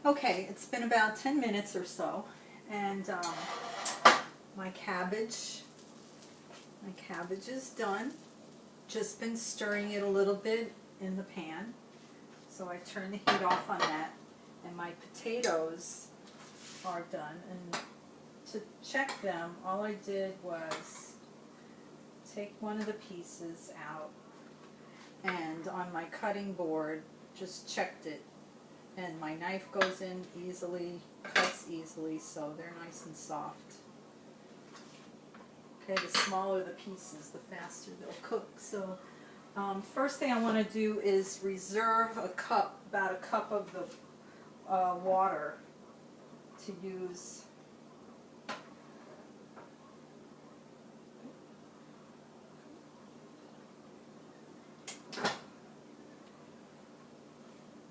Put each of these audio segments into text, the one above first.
Okay, it's been about 10 minutes or so, and my cabbage is done. Just been stirring it a little bit in the pan. So I turn the heat off on that, and my potatoes are done. And to check them, all I did was take one of the pieces out, and on my cutting board, just checked it. And my knife goes in easily, cuts easily, so they're nice and soft. Okay, the smaller the pieces, the faster they'll cook. So first thing I want to do is reserve a cup, about a cup of the water to use.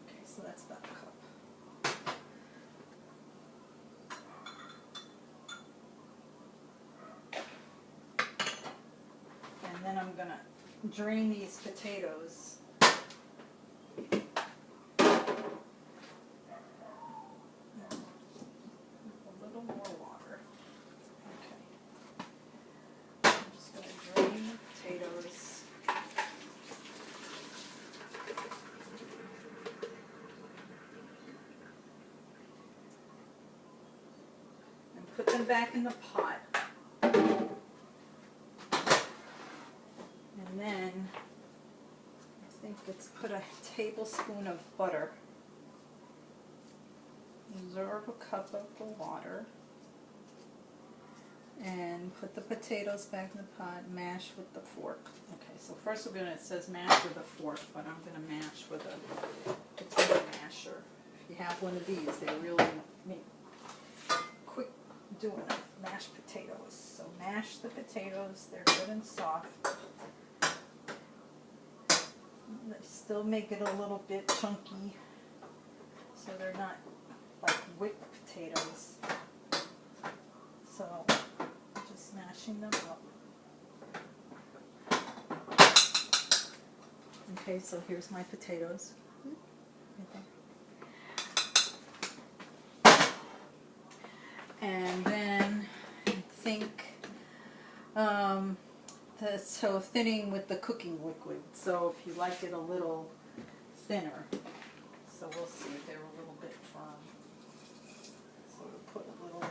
Okay, so that's about a cup. And then I'm going to drain these potatoes. A little more water. Okay. I'm just going to drain the potatoes. And put them back in the pot. And then I think it's put a tablespoon of butter. Reserve a cup of the water. And put the potatoes back in the pot, mash with the fork. Okay, so first we're going to, it says mash with a fork, but I'm going to mash with a potato masher. If you have one of these, they really make quick doing it. Mashed potatoes. So mash the potatoes, they're good and soft. They still make it a little bit chunky, so they're not like whipped potatoes. So just mashing them up. Okay, so here's my potatoes. Right there. And then I think so thinning with the cooking liquid. So if you like it a little thinner, so we'll see if they're a little bit firm. So we'll put a little.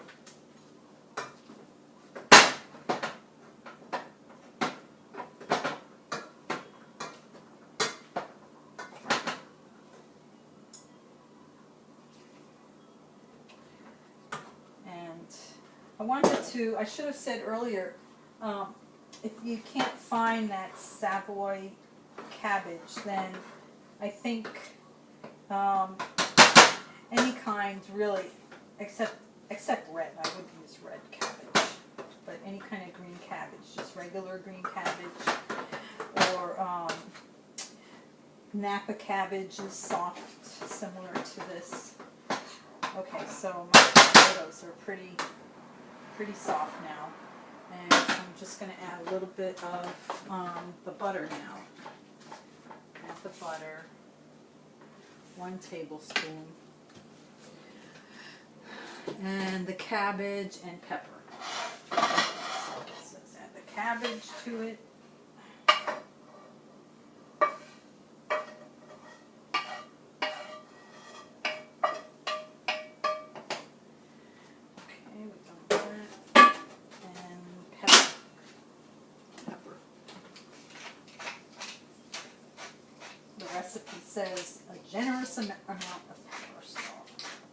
And I should have said earlier, if you can't find that Savoy cabbage, then I think any kind really, except red. I wouldn't use red cabbage, but any kind of green cabbage, just regular green cabbage, or Napa cabbage is soft, similar to this. Okay, so my potatoes are pretty soft now. And I'm just going to add a little bit of the butter now. Add the butter, 1 tablespoon, and the cabbage and pepper. So let's add the cabbage to it. Recipe says a generous amount of pepper, so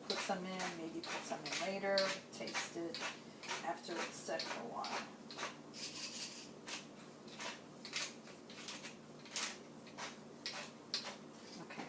put some in, maybe put some in later, taste it after it's set for a while. Okay.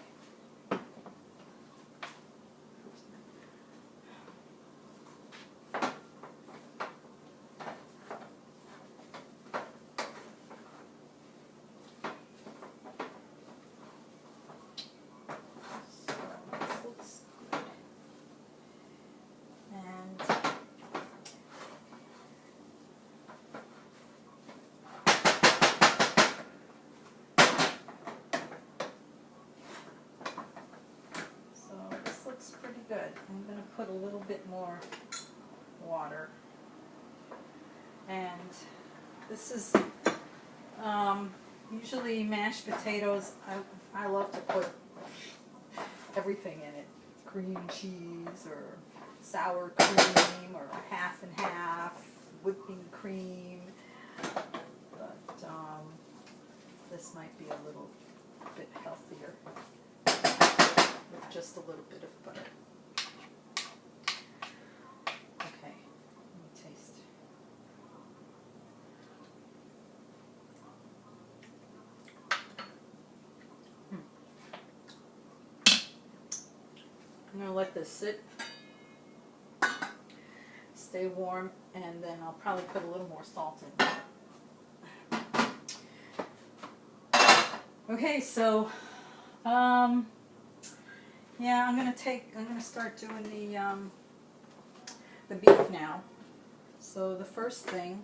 put a little bit more water. And this is usually mashed potatoes. I love to put everything in it. Cream cheese or sour cream or half and half, whipping cream. But this might be a little bit healthier with just a little bit of butter. Okay, let me taste. I'm going to let this sit, stay warm, and then I'll probably put a little more salt in. Okay, so yeah, I'm gonna start doing the beef now. So the first thing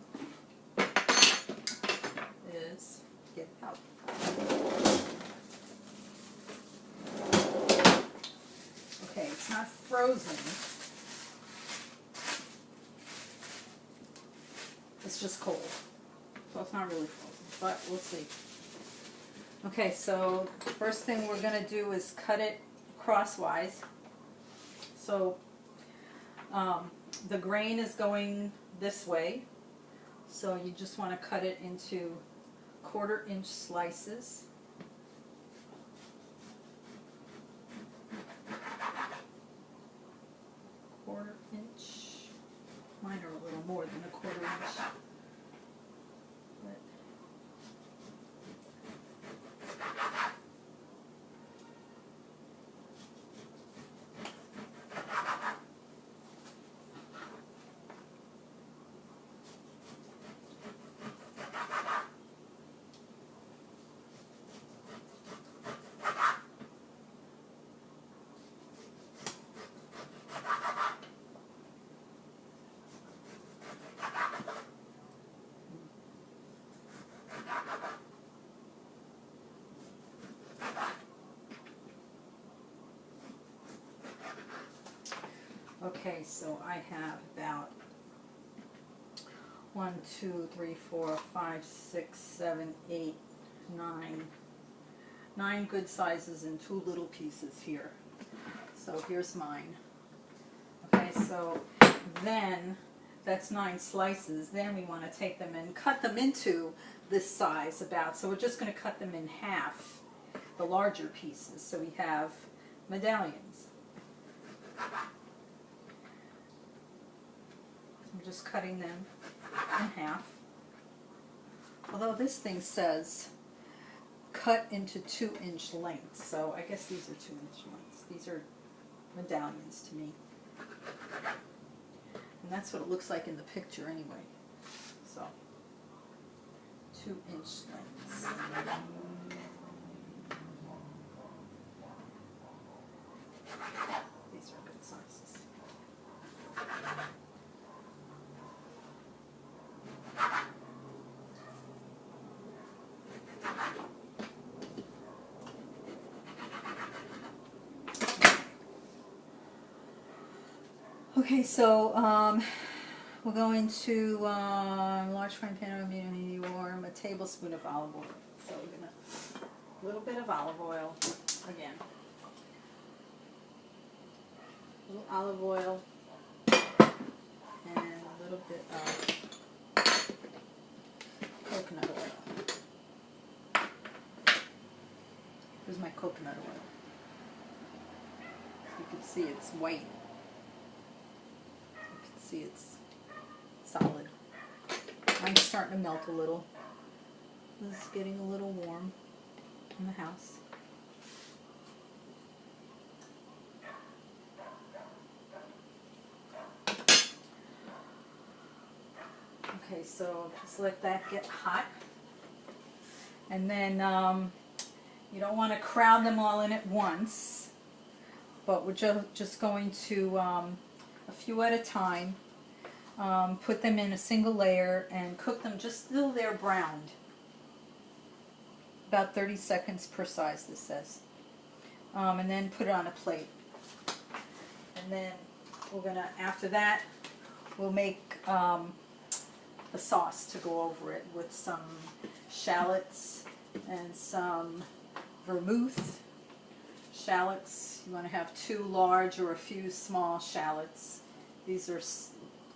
is get it out. Okay, it's not frozen. It's just cold, so it's not really frozen, but we'll see. Okay, so the first thing we're going to do is cut it crosswise. So the grain is going this way, so you just want to cut it into 1/4 inch slices. Mine are a little more than 1/4 inch. But okay, so I have about 1, 2, 3, 4, 5, 6, 7, 8, 9 good sizes and 2 little pieces here. So here's mine. Okay, so then that's 9 slices. Then we want to take them and cut them into this size about. So we're just going to cut them in half, the larger pieces. So we have medallions. I'm just cutting them in half. Although this thing says cut into 2-inch lengths, so I guess these are 2-inch lengths. These are medallions to me. And that's what it looks like in the picture anyway. So, 2-inch lengths. These are good sizes. Okay, so we're going to large frying pan of medium warm, a tablespoon of olive oil. So we're gonna a little bit of olive oil again. A little olive oil and a little bit of coconut oil. Here's my coconut oil. You can see it's white. See, it's solid. Mine's starting to melt a little. It's getting a little warm in the house. Okay, so just let that get hot. And then you don't want to crowd them all in at once, but we're just going to a few at a time, put them in a single layer and cook them just till they're browned. About 30 seconds per size, this says. And then put it on a plate. And then we're gonna, after that, we'll make the sauce to go over it with some shallots and some vermouth. Shallots, you want to have 2 large or a few small shallots. These are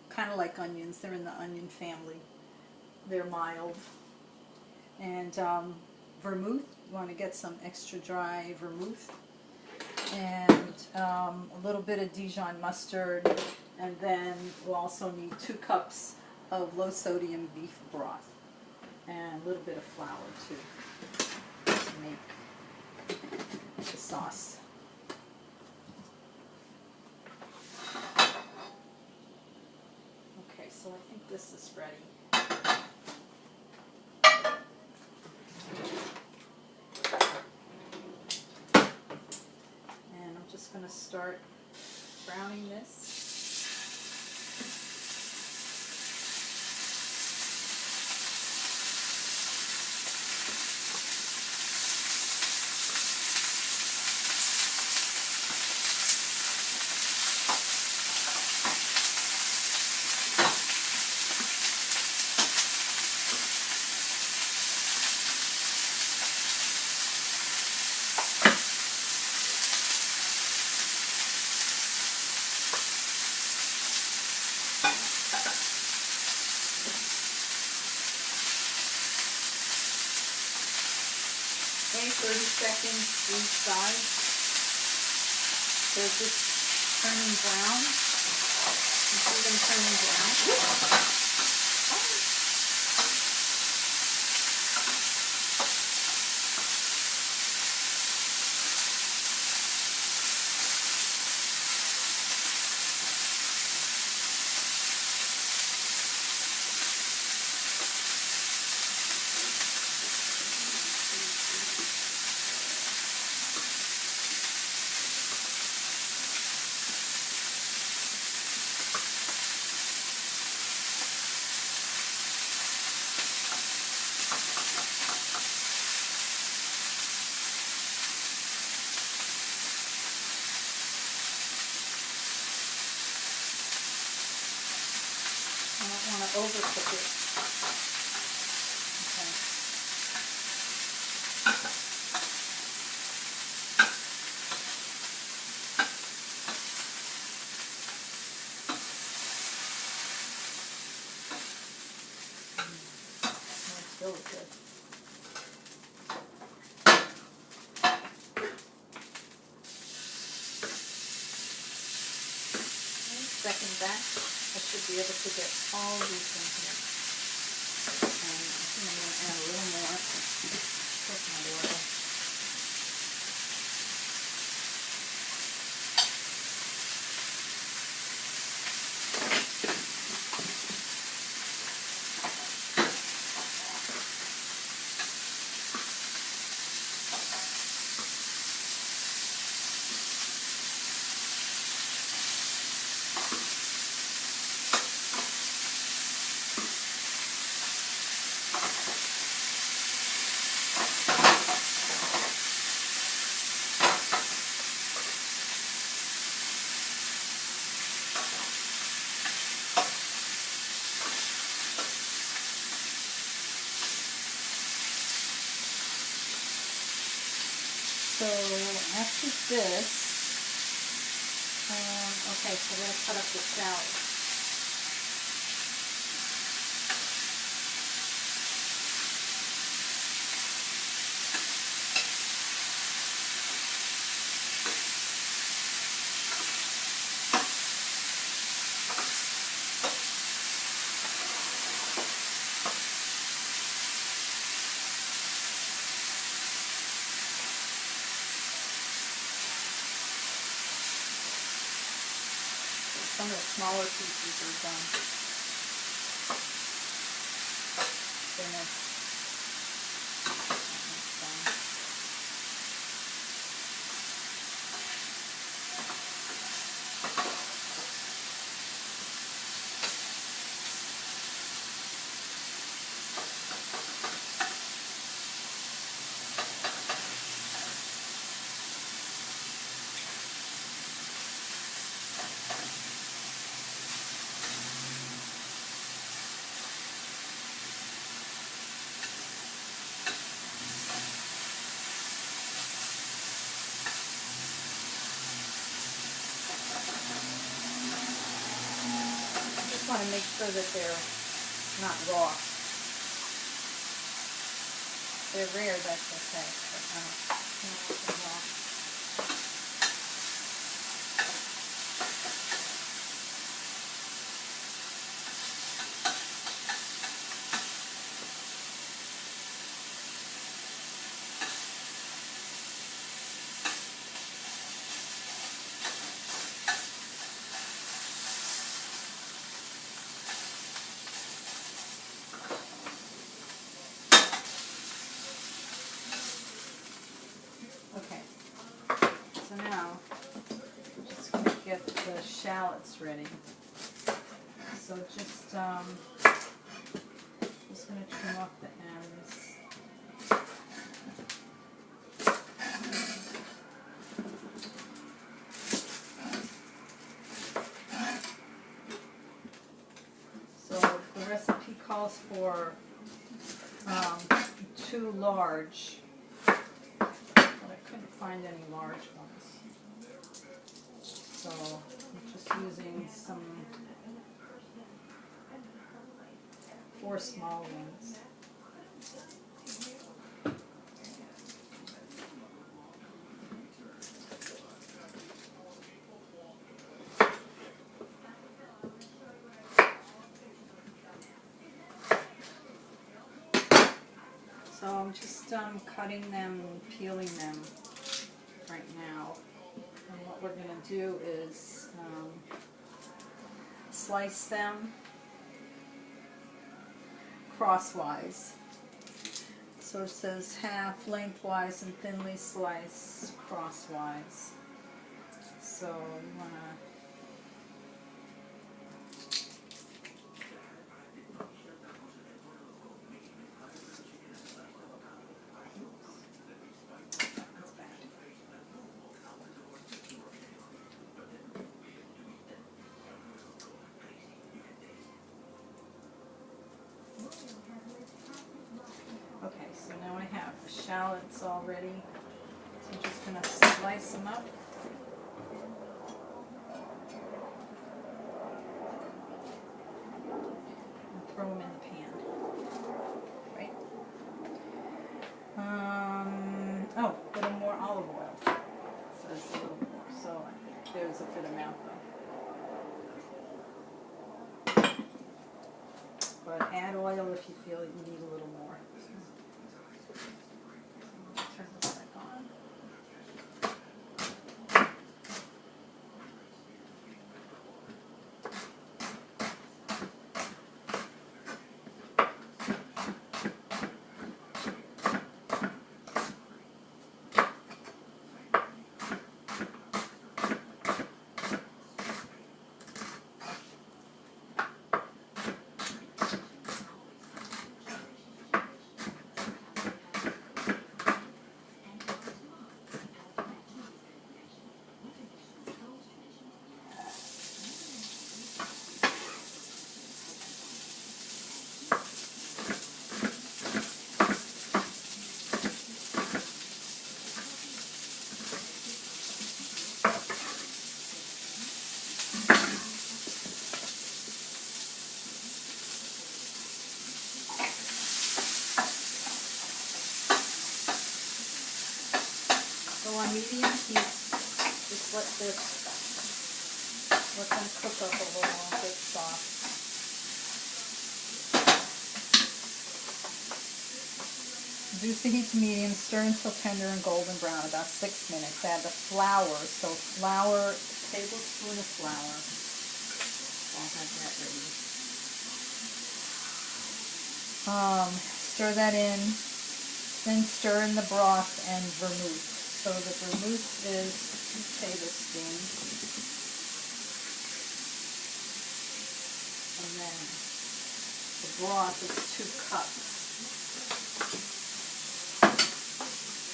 kind of like onions. They're in the onion family. They're mild. And vermouth, you want to get some extra dry vermouth. And a little bit of Dijon mustard. And then we'll also need 2 cups of low sodium beef broth. And a little bit of flour too to make the sauce. Okay, so I think this is ready. And I'm just going to start browning this. Okay, 30 seconds each side. They're just turning brown. You see them turning brown. I don't want to overcook it. Okay. Smells really good. Okay, second batch. I should be able to get all these in here. And I think I'm going to add a little more coconut oil. So after this, okay, so we're going to cut up the salad. Some of the smaller pieces are done. Finished. Done. want to make sure that they're not raw. If they're rare, that's okay. But I don't want them raw. Okay, so now I'm just going to get the shallots ready. So just going to trim off the ends. So the recipe calls for 2 large. Couldn't find any large ones, so I'm just using some 4 small ones. So I'm just cutting them and peeling them right now. And what we're going to do is slice them crosswise. So it says half lengthwise and thinly slice crosswise. So you want to okay, so now I have the shallots all ready. So I'm just going to slice them up. And throw them in the pan. Right? Oh, a little more olive oil. So it's a little more. So there's a good amount though. But add oil if you feel you need a little more. Turn this back on. So on medium heat, just let them cook up a little and get soft. Reduce the heat to medium, stir until tender and golden brown, about 6 minutes. Add the flour, so flour, tablespoon of flour. I'll have that ready. Stir that in, then stir in the broth and vermouth. So the vermouth is 2 tablespoons, and then the broth is 2 cups,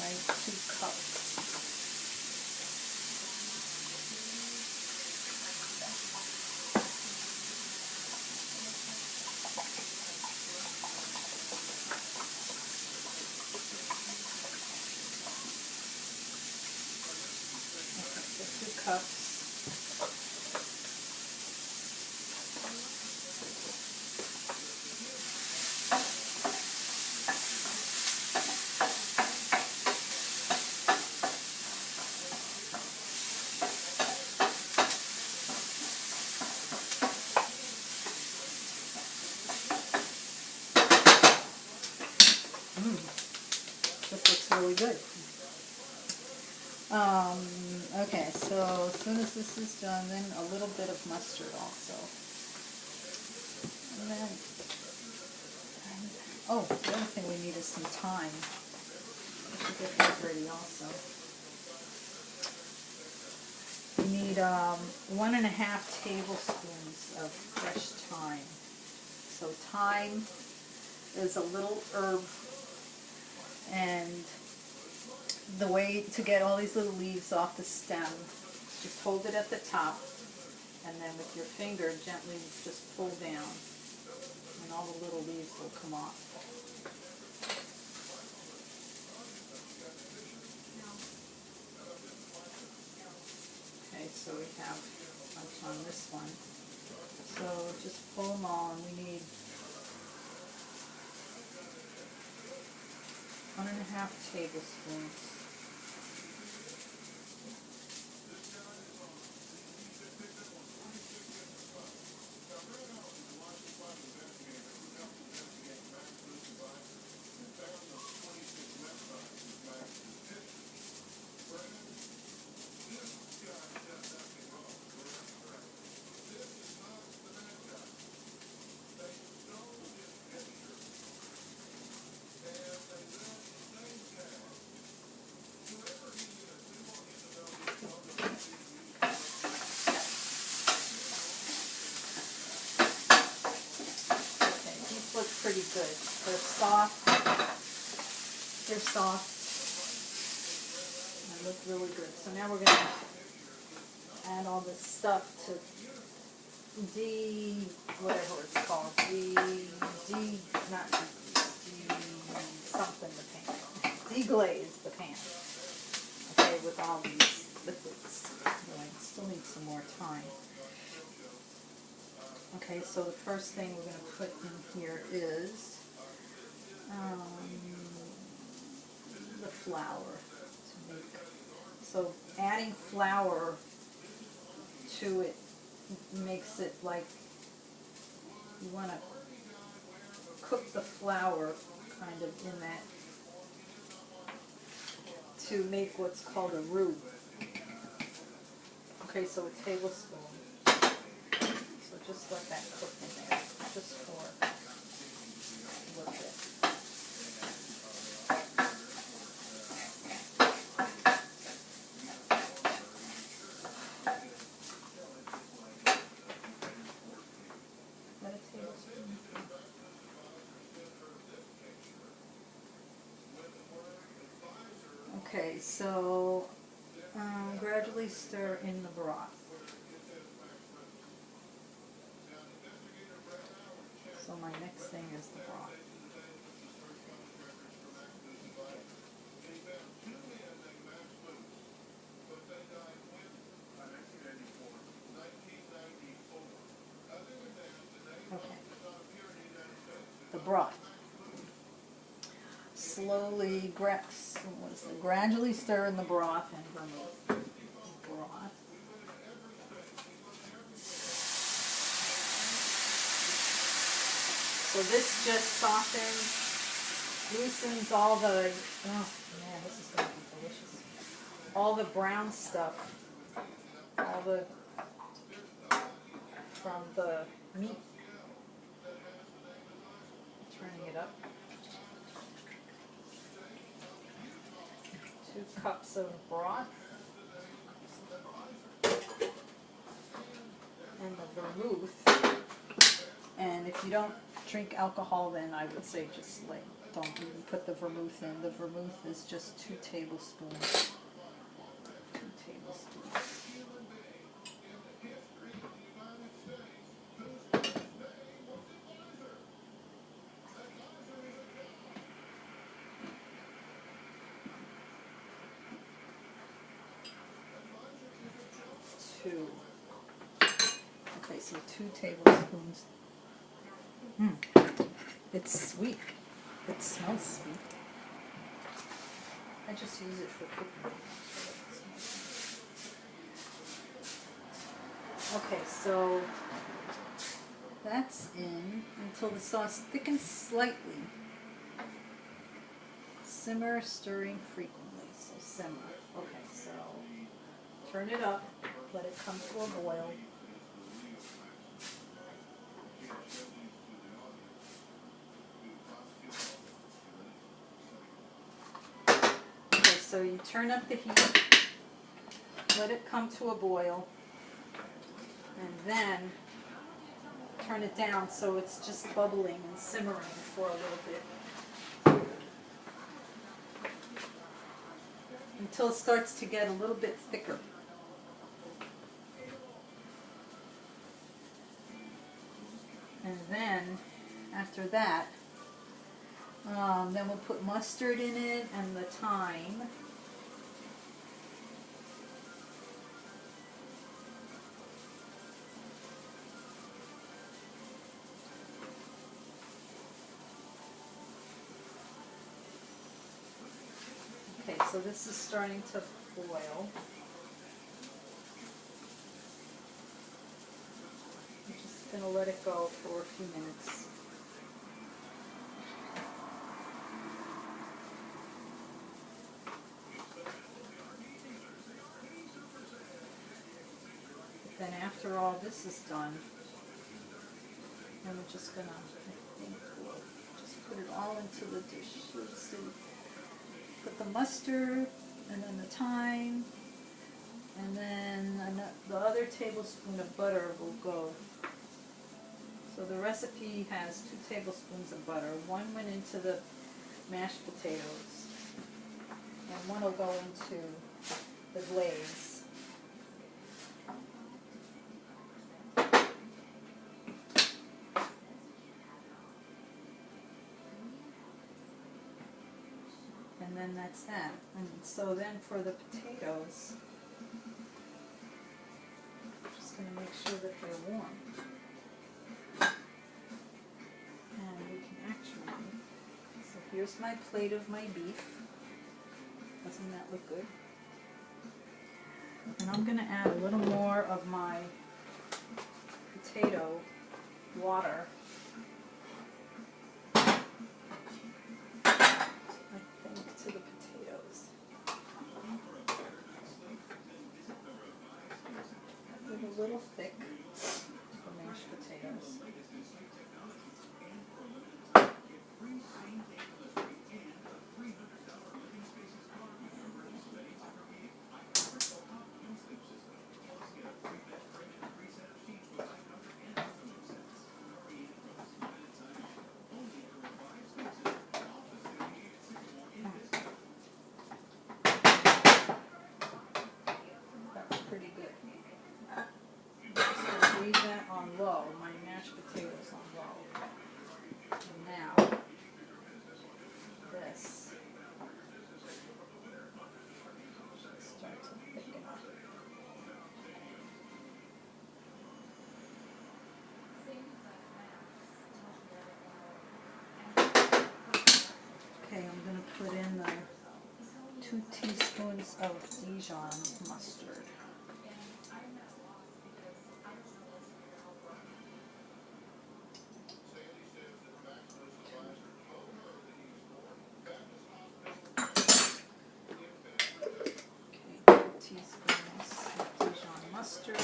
right, 2 cups. Cups. good. Okay, so as soon as this is done, then a little bit of mustard also. And then, oh, the other thing we need is some thyme. I should get that ready also. We need 1.5 tablespoons of fresh thyme. So thyme is a little herb, and the way to get all these little leaves off the stem, just hold it at the top, and then with your finger gently just pull down, and all the little leaves will come off. Okay, so we have a bunch on this one. So just pull them all, and we need 1.5 tablespoons. Look pretty good. They're soft. They're soft. They look really good. So now we're going to add all this stuff to whatever it's called, deglaze the pan. Okay, with all these liquids. Anyway, still need some more time. Okay, so the first thing we're going to put in here is the flour to make. So adding flour to it makes it like you want to cook the flour kind of in that to make what's called a roux. Okay, so a tablespoon. So just let that cook in there, just for a little bit. Is that a tablespoon? Okay, so gradually stir in the broth. So my next thing is the broth. Okay. The broth. Slowly, gradually stir in the broth and remove the broth. So this just softens, loosens all the, oh man, this is going to be delicious. All the brown stuff, all the, from the meat. Turning it up. 2 cups of broth. And the vermouth. And if you don't drink alcohol, then I would say just don't even put the vermouth in. The vermouth is just 2 tablespoons. 2 tablespoons. Okay, so 2 tablespoons. It's sweet. It smells sweet. I just use it for cooking. Okay, so that's in until the sauce thickens slightly. simmer, stirring frequently. So simmer. Okay, so turn it up, let it come to a boil. Okay, so you turn up the heat, let it come to a boil, and then turn it down so it's just bubbling and simmering for a little bit. Until it starts to get a little bit thicker. And then, after that, then we'll put mustard in it and the thyme. Okay, so this is starting to boil. I'm just going to let it go for a few minutes. But then after all this is done, then we're just going to, I think we'll just put it all into the dish. Let's see. Put the mustard, and then the thyme, and then the other tablespoon of butter will go. So the recipe has 2 tablespoons of butter. 1 went into the mashed potatoes, and 1 will go into the glaze. And then that's that. And so then for the potatoes, I'm just going to make sure that they're warm. And we can actually, so here's my plate of my beef. Doesn't that look good? And I'm going to add a little more of my potato water. To the potatoes. They're a little thick for mashed potatoes. Pretty good. I'm just going to leave that on low, my mashed potatoes on low. And now, this starts to thicken up. Okay, I'm going to put in the 2 teaspoons of Dijon mustard. Mustard.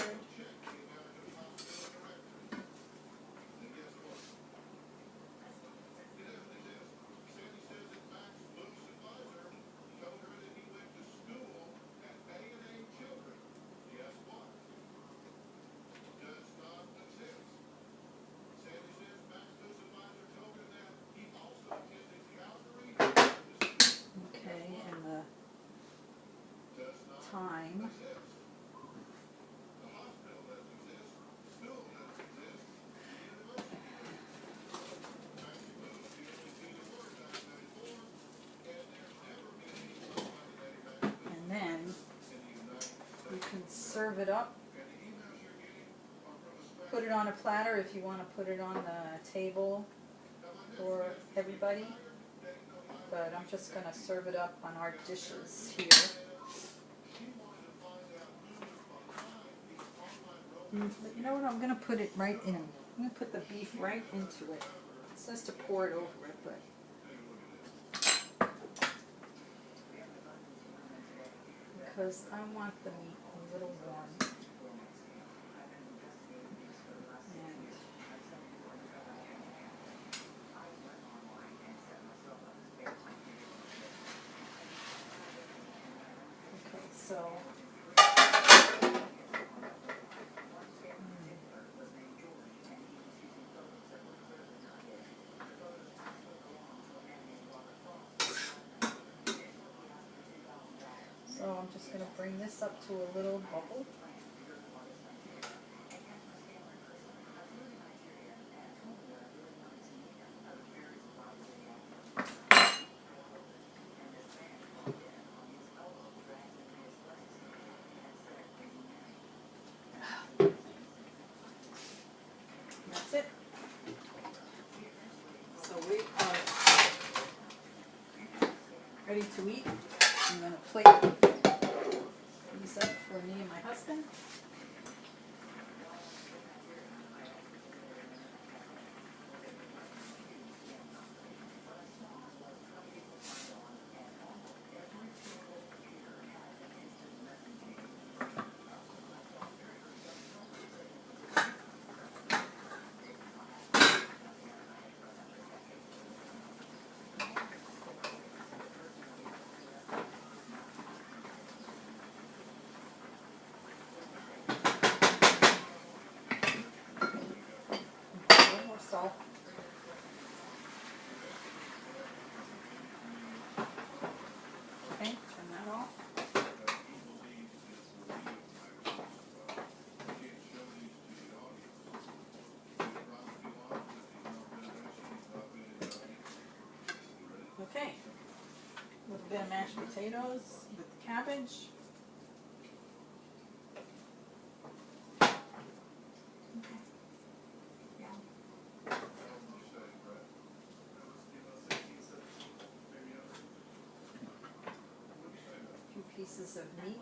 Okay, and the thyme. Then you can serve it up. Put it on a platter if you want to put it on the table for everybody. But I'm just going to serve it up on our dishes here. But you know what? I'm going to put it right in. I'm going to put the beef right into it. It says to pour it over it, but because I want the meat a little warm. And okay, so I'm just going to bring this up to a little bubble. That's it. So we are ready to eat. I'm going to plate these up for me and my husband. More salt. Okay, turn that off. Okay, a little bit of mashed potatoes with the cabbage. A few pieces of meat.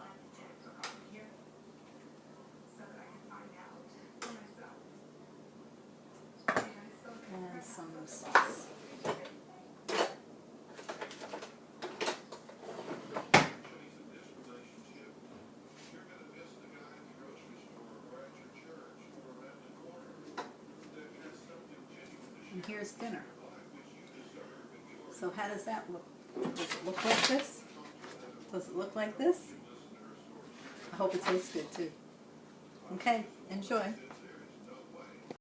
And some sauce. And here's dinner. So how does that look? Does it look like this? Does it look like this? I hope it tastes good too. Okay, enjoy.